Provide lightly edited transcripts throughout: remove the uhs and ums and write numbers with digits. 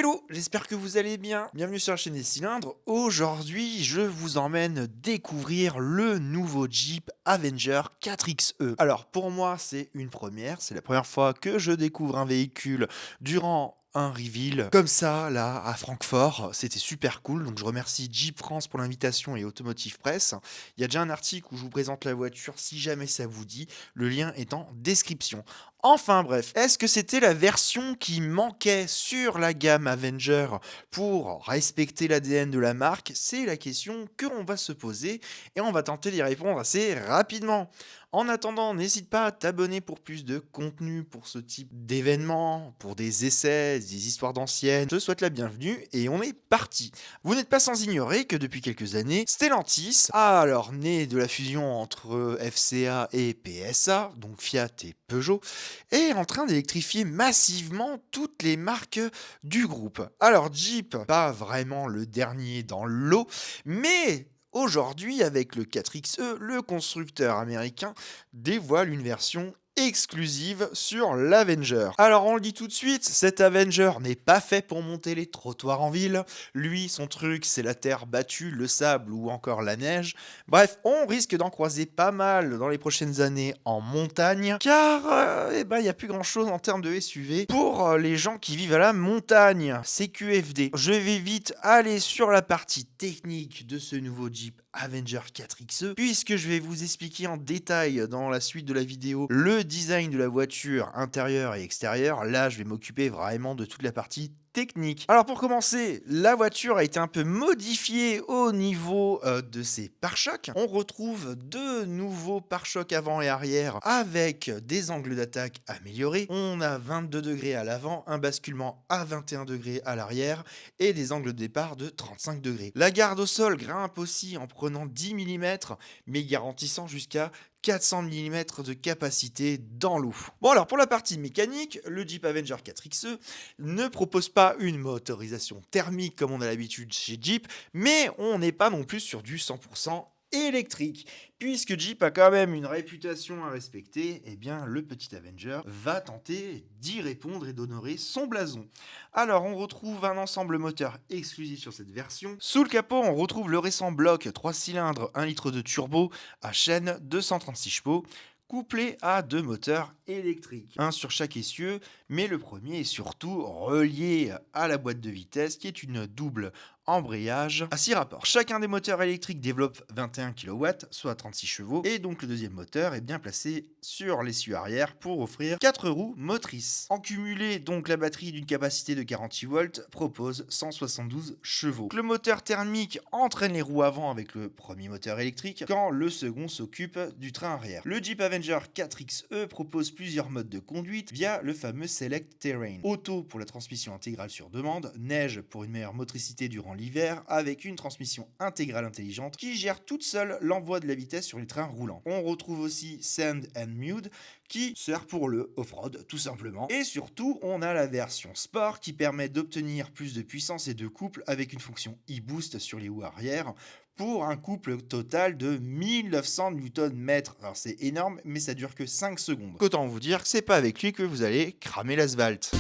Hello, j'espère que vous allez bien. Bienvenue sur la chaîne des cylindres. Aujourd'hui, je vous emmène découvrir le nouveau Jeep Avenger 4XE. Alors pour moi, c'est une première. C'est la première fois que je découvre un véhicule durant un reveal comme ça là à Francfort. C'était super cool. Donc je remercie Jeep France pour l'invitation et Automotive Press. Il y a déjà un article où je vous présente la voiture si jamais ça vous dit. Le lien est en description. Enfin bref, est-ce que c'était la version qui manquait sur la gamme Avenger pour respecter l'ADN de la marque? C'est la question que l'on va se poser et on va tenter d'y répondre assez rapidement. En attendant, n'hésite pas à t'abonner pour plus de contenu pour ce type d'événements, pour des essais, des histoires d'anciennes. Je te souhaite la bienvenue et on est parti. Vous n'êtes pas sans ignorer que depuis quelques années, Stellantis a alors né de la fusion entre FCA et PSA, donc Fiat et Peugeot, est en train d'électrifier massivement toutes les marques du groupe. Alors Jeep, pas vraiment le dernier dans le lot, mais aujourd'hui avec le 4XE, le constructeur américain dévoile une version exclusive sur l'Avenger. Alors on le dit tout de suite, cet Avenger n'est pas fait pour monter les trottoirs en ville. Lui, son truc, c'est la terre battue, le sable ou encore la neige. Bref, on risque d'en croiser pas mal dans les prochaines années en montagne, car il n'y a plus grand chose en termes de SUV pour les gens qui vivent à la montagne. C'est QFD. Je vais vite aller sur la partie technique de ce nouveau Jeep Avenger 4XE, puisque je vais vous expliquer en détail dans la suite de la vidéo le design de la voiture intérieure et extérieure. Là, je vais m'occuper vraiment de toute la partie technique. Alors pour commencer, la voiture a été un peu modifiée au niveau de ses pare-chocs. On retrouve deux nouveaux pare-chocs avant et arrière avec des angles d'attaque améliorés. On a 22 degrés à l'avant, un basculement à 21 degrés à l'arrière et des angles de départ de 35 degrés. La garde au sol grimpe aussi en prenant 10 mm mais garantissant jusqu'à 400 mm de capacité dans l'eau. Bon alors pour la partie mécanique, le Jeep Avenger 4XE ne propose pas une motorisation thermique comme on a l'habitude chez Jeep, mais on n'est pas non plus sur du 100% électrique. Puisque Jeep a quand même une réputation à respecter, eh bien le petit Avenger va tenter d'y répondre et d'honorer son blason. Alors on retrouve un ensemble moteur exclusif sur cette version. Sous le capot, on retrouve le récent bloc 3 cylindres 1 litre de turbo à chaîne 236 chevaux, couplé à deux moteurs électriques, un sur chaque essieu, mais le premier est surtout relié à la boîte de vitesse qui est une double embrayage à 6 rapports. Chacun des moteurs électriques développe 21 kW, soit 36 chevaux, et donc le deuxième moteur est bien placé sur l'essieu arrière pour offrir 4 roues motrices. En cumulé, donc la batterie d'une capacité de 48 volts propose 172 chevaux. Le moteur thermique entraîne les roues avant avec le premier moteur électrique, quand le second s'occupe du train arrière. Le Jeep Avenger 4XE propose plusieurs modes de conduite via le fameux Select Terrain. Auto pour la transmission intégrale sur demande, neige pour une meilleure motricité durant l'hiver, avec une transmission intégrale intelligente qui gère toute seule l'envoi de la vitesse sur les trains roulants. On retrouve aussi Sand and Mud qui sert pour le off-road tout simplement. Et surtout, on a la version Sport qui permet d'obtenir plus de puissance et de couple avec une fonction e-boost sur les roues arrière pour un couple total de 1900 Nm. Alors c'est énorme, mais ça dure que 5 secondes. Autant vous dire que c'est pas avec lui que vous allez cramer l'asphalte.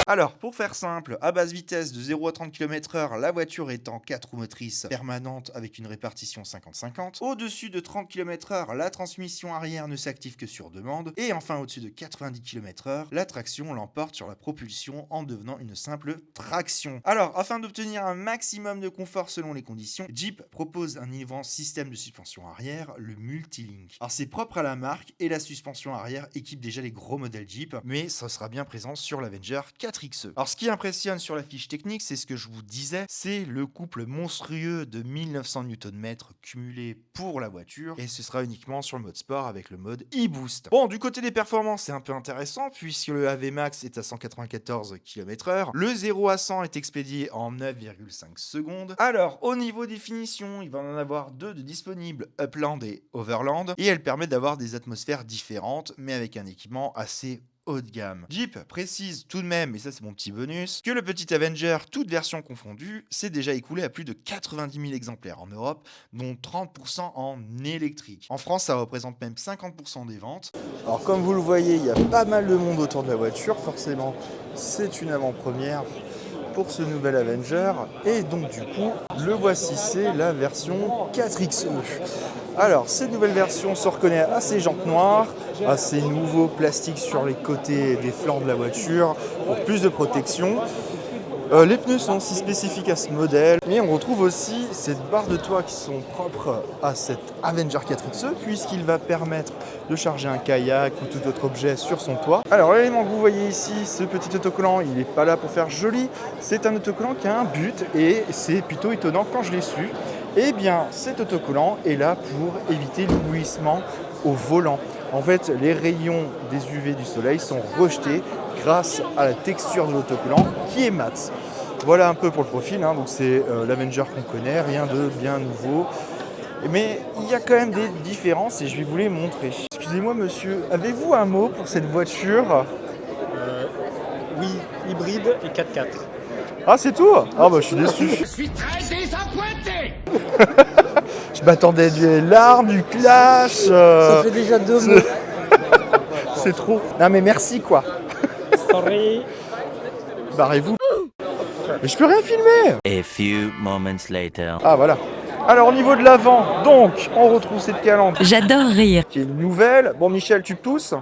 Alors, pour faire simple, à basse vitesse de 0 à 30 km/h, la voiture est en 4 roues motrices permanentes avec une répartition 50-50. Au-dessus de 30 km/h, la transmission arrière ne s'active que sur demande. Et enfin, au-dessus de 90 km/h, la traction l'emporte sur la propulsion en devenant une simple traction. Alors, afin d'obtenir un maximum de confort selon les conditions, Jeep propose un innovant système de suspension arrière, le Multilink. Alors, c'est propre à la marque et la suspension arrière équipe déjà les gros modèles Jeep, mais ça sera bien présent sur l'Avenger 4XE. Alors ce qui impressionne sur la fiche technique, c'est ce que je vous disais, c'est le couple monstrueux de 1900 Nm cumulé pour la voiture, et ce sera uniquement sur le mode sport avec le mode e-boost. Bon, du côté des performances, c'est un peu intéressant puisque le AV Max est à 194 km/h, le 0 à 100 est expédié en 9,5 secondes. Alors au niveau des finitions, il va en avoir deux de disponibles, Upland et Overland, et elles permettent d'avoir des atmosphères différentes mais avec un équipement assez haut de gamme. Jeep précise tout de même, et ça c'est mon petit bonus, que le petit Avenger, toute version confondue, s'est déjà écoulé à plus de 90 000 exemplaires en Europe, dont 30% en électrique. En France, ça représente même 50% des ventes. Alors comme vous le voyez, il y a pas mal de monde autour de la voiture, forcément c'est une avant-première pour ce nouvel Avenger, et donc du coup le voici, c'est la version 4XE. Alors cette nouvelle version se reconnaît à ses jantes noires, à ces nouveaux plastiques sur les côtés des flancs de la voiture pour plus de protection. Les pneus sont aussi spécifiques à ce modèle, mais on retrouve aussi ces barres de toit qui sont propres à cet Avenger 4XE, puisqu'il va permettre de charger un kayak ou tout autre objet sur son toit. Alors l'élément que vous voyez ici, ce petit autocollant, il n'est pas là pour faire joli, c'est un autocollant qui a un but, et c'est plutôt étonnant quand je l'ai su. Eh bien cet autocollant est là pour éviter l'éblouissement au volant. En fait, les rayons des UV du soleil sont rejetés grâce à la texture de l'autocollant qui est mat. Voilà un peu pour le profil, hein. Donc c'est l'Avenger qu'on connaît, rien de bien nouveau. Mais il y a quand même des différences et je vais vous les montrer. Excusez-moi monsieur, avez-vous un mot pour cette voiture? Oui, hybride et 4x4. Ah c'est tout? Ah bah je suis déçu. Je suis très désappointé. Je m'attendais à du LR, du Clash. Ça fait déjà 2 mots. C'est trop. Non mais merci quoi. Sorry. Barrez-vous. Mais je peux rien filmer. A few moments later. Ah voilà. Alors au niveau de l'avant, donc on retrouve cette calandre J'adore rire. qui est nouvelle. Bon Michel, tu tousses.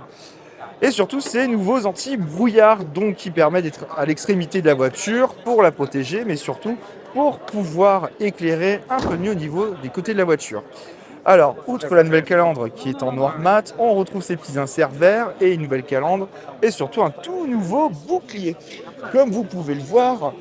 Et surtout ces nouveaux anti-brouillard, donc qui permettent d'être à l'extrémité de la voiture pour la protéger, mais surtout pour pouvoir éclairer un peu mieux au niveau des côtés de la voiture. Alors, outre la nouvelle calandre qui est en noir mat, on retrouve ces petits inserts verts et une nouvelle calandre et surtout un tout nouveau bouclier. Comme vous pouvez le voir,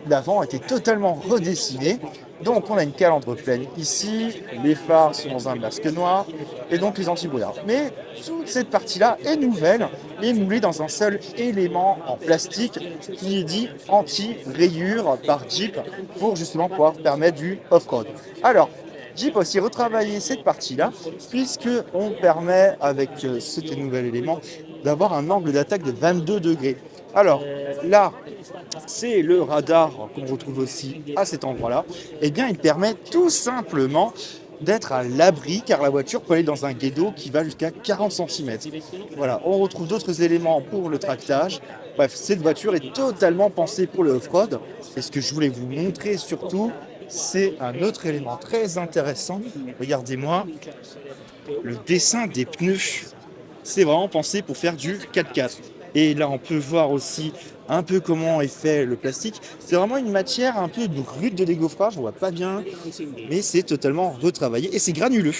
l'avant a été totalement redessiné. Donc on a une calandre pleine ici, les phares sont dans un masque noir et donc les anti-brouillards. Mais toute cette partie-là est nouvelle et moulée dans un seul élément en plastique qui est dit anti-rayure par Jeep pour justement pouvoir permettre du off-road. Alors, Jeep a aussi retravaillé cette partie-là, puisqu'on permet, avec ce nouvel élément, d'avoir un angle d'attaque de 22 degrés. Alors là, c'est le radar qu'on retrouve aussi à cet endroit-là. Eh bien, il permet tout simplement d'être à l'abri, car la voiture peut aller dans un guédo qui va jusqu'à 40 cm. Voilà, on retrouve d'autres éléments pour le tractage. Bref, cette voiture est totalement pensée pour le off-road. Et ce que je voulais vous montrer surtout, c'est un autre élément très intéressant. Regardez-moi, le dessin des pneus. C'est vraiment pensé pour faire du 4x4. Et là, on peut voir aussi un peu comment est fait le plastique. C'est vraiment une matière un peu brute de dégaufrage, on voit pas bien, mais c'est totalement retravaillé et c'est granuleux.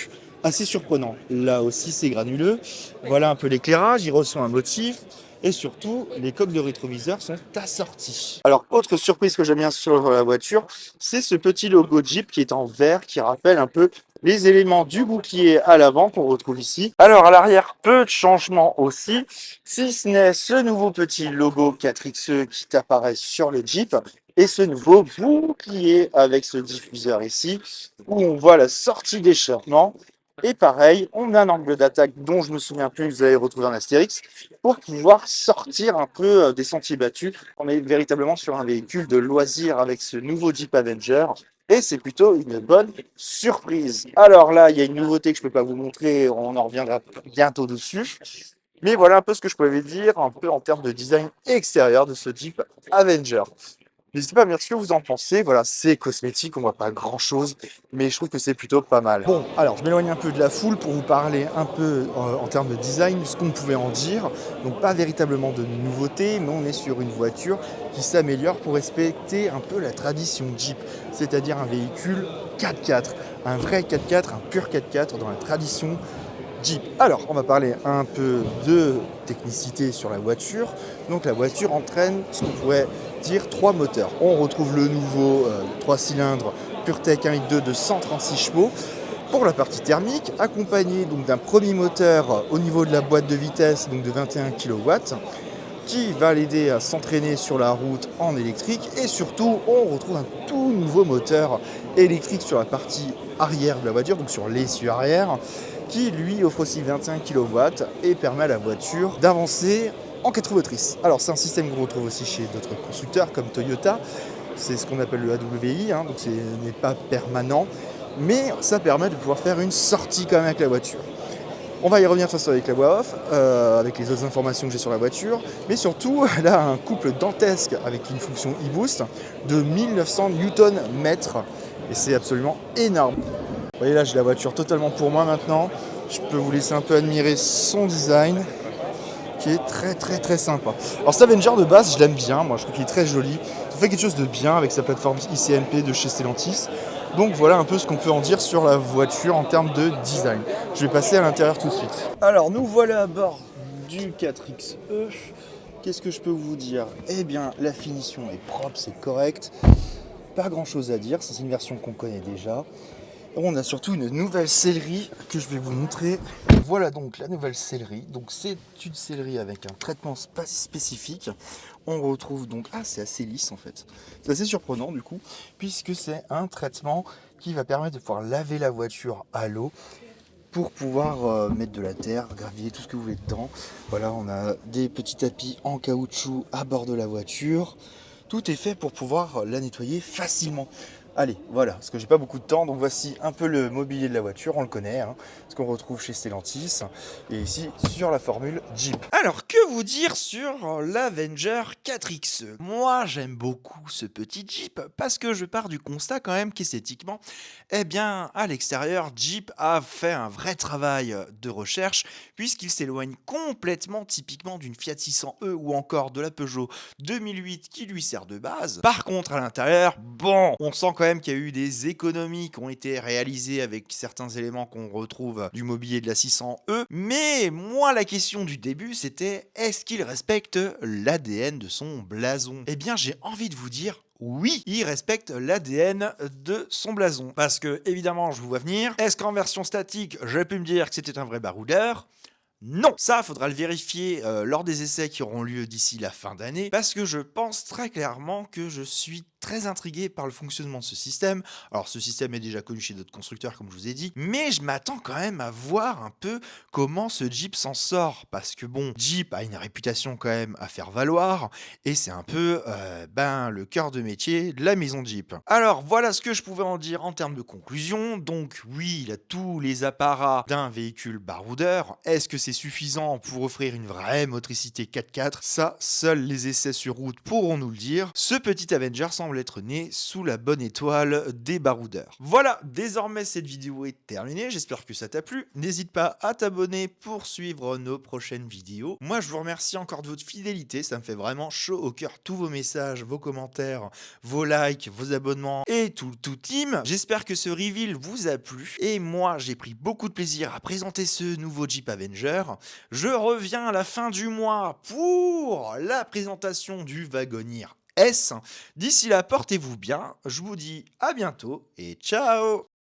Assez surprenant. Là aussi, c'est granuleux. Voilà un peu l'éclairage, il reçoit un motif. Et surtout, les coques de rétroviseur sont assorties. Alors, autre surprise que j'aime bien sur la voiture, c'est ce petit logo Jeep qui est en vert, qui rappelle un peu les éléments du bouclier à l'avant qu'on retrouve ici. Alors, à l'arrière, peu de changements aussi, si ce n'est ce nouveau petit logo 4XE qui apparaît sur le Jeep et ce nouveau bouclier avec ce diffuseur ici, où on voit la sortie d'échappement. Et pareil, on a un angle d'attaque dont je me souviens plus, vous allez retrouver en Astérix, pour pouvoir sortir un peu des sentiers battus. On est véritablement sur un véhicule de loisir avec ce nouveau Jeep Avenger. Et c'est plutôt une bonne surprise. Alors là, il y a une nouveauté que je ne peux pas vous montrer, on en reviendra bientôt dessus. Mais voilà un peu ce que je pouvais dire, un peu en termes de design extérieur de ce Jeep Avenger. N'hésitez pas à me dire ce que vous en pensez. Voilà, c'est cosmétique, on voit pas grand chose, mais je trouve que c'est plutôt pas mal. Bon, alors je m'éloigne un peu de la foule pour vous parler un peu en termes de design, ce qu'on pouvait en dire. Donc pas véritablement de nouveautés, mais on est sur une voiture qui s'améliore pour respecter un peu la tradition Jeep, c'est-à-dire un véhicule 4x4, un vrai 4x4, un pur 4x4 dans la tradition Jeep. Alors, on va parler un peu de technicité sur la voiture. Donc la voiture entraîne ce qu'on pourrait dire 3 moteurs. On retrouve le nouveau 3 cylindres PureTech 1.2 de 136 chevaux pour la partie thermique, accompagné donc d'un premier moteur au niveau de la boîte de vitesse, donc de 21 kW, qui va l'aider à s'entraîner sur la route en électrique. Et surtout, on retrouve un tout nouveau moteur électrique sur la partie arrière de la voiture, donc sur l'essieu arrière, qui lui offre aussi 21 kW et permet à la voiture d'avancer en 4 roues motrices. Alors c'est un système qu'on retrouve aussi chez d'autres constructeurs comme Toyota, c'est ce qu'on appelle le AWI, donc ce n'est pas permanent, mais ça permet de pouvoir faire une sortie quand même avec la voiture. On va y revenir de toute façon avec la voix off, avec les autres informations que j'ai sur la voiture, mais surtout elle a un couple dantesque avec une fonction e-boost de 1900 Nm, et c'est absolument énorme. Vous voyez là, j'ai la voiture totalement pour moi maintenant. Je peux vous laisser un peu admirer son design, qui est très sympa. Alors cet Avenger de base, je l'aime bien, moi je trouve qu'il est très joli. Ça fait quelque chose de bien avec sa plateforme ICMP de chez Stellantis. Donc voilà un peu ce qu'on peut en dire sur la voiture en termes de design. Je vais passer à l'intérieur tout de suite. Alors nous voilà à bord du 4XE. Qu'est-ce que je peux vous dire? Eh bien la finition est propre, c'est correct. Pas grand chose à dire, c'est une version qu'on connaît déjà. On a surtout une nouvelle sellerie que je vais vous montrer. Voilà donc la nouvelle sellerie. Donc c'est une sellerie avec un traitement spécifique. On retrouve donc... Ah, c'est assez lisse en fait. C'est assez surprenant du coup, puisque c'est un traitement qui va permettre de pouvoir laver la voiture à l'eau pour pouvoir mettre de la terre, gravier, tout ce que vous voulez dedans. Voilà, on a des petits tapis en caoutchouc à bord de la voiture. Tout est fait pour pouvoir la nettoyer facilement. Allez, voilà, parce que j'ai pas beaucoup de temps, donc voici un peu le mobilier de la voiture, on le connaît, ce qu'on retrouve chez Stellantis, et ici sur la formule Jeep. Alors, que vous dire sur l'Avenger 4XE? Moi, j'aime beaucoup ce petit Jeep, parce que je pars du constat quand même qu'esthétiquement, eh bien, à l'extérieur, Jeep a fait un vrai travail de recherche, puisqu'il s'éloigne complètement typiquement d'une Fiat 600e ou encore de la Peugeot 2008 qui lui sert de base. Par contre, à l'intérieur, bon, on sent quand même qu'il y a eu des économies qui ont été réalisées avec certains éléments qu'on retrouve du mobilier de la 600e. Mais moi, la question du début, c'était est-ce qu'il respecte l'ADN de son blason? Eh bien, j'ai envie de vous dire oui, il respecte l'ADN de son blason. Parce que, évidemment, je vous vois venir. Est-ce qu'en version statique, j'ai pu me dire que c'était un vrai baroudeur? Non, ça faudra le vérifier lors des essais qui auront lieu d'ici la fin d'année, parce que je pense très clairement que je suis très intrigué par le fonctionnement de ce système. Alors ce système est déjà connu chez d'autres constructeurs comme je vous ai dit, mais je m'attends quand même à voir un peu comment ce Jeep s'en sort, parce que bon, Jeep a une réputation quand même à faire valoir, et c'est un peu le cœur de métier de la maison Jeep. Alors voilà ce que je pouvais en dire en termes de conclusion. Donc oui, il a tous les apparats d'un véhicule baroudeur. Est-ce que c'est suffisant pour offrir une vraie motricité 4x4? Ça, seuls les essais sur route pourront nous le dire. Ce petit Avenger semble être né sous la bonne étoile des baroudeurs. Voilà, désormais cette vidéo est terminée, j'espère que ça t'a plu. N'hésite pas à t'abonner pour suivre nos prochaines vidéos. Moi je vous remercie encore de votre fidélité, ça me fait vraiment chaud au cœur, tous vos messages, vos commentaires, vos likes, vos abonnements et tout team. J'espère que ce reveal vous a plu et moi j'ai pris beaucoup de plaisir à présenter ce nouveau Jeep Avenger. Je reviens à la fin du mois pour la présentation du Wagoneer S. D'ici là, portez-vous bien, je vous dis à bientôt et ciao!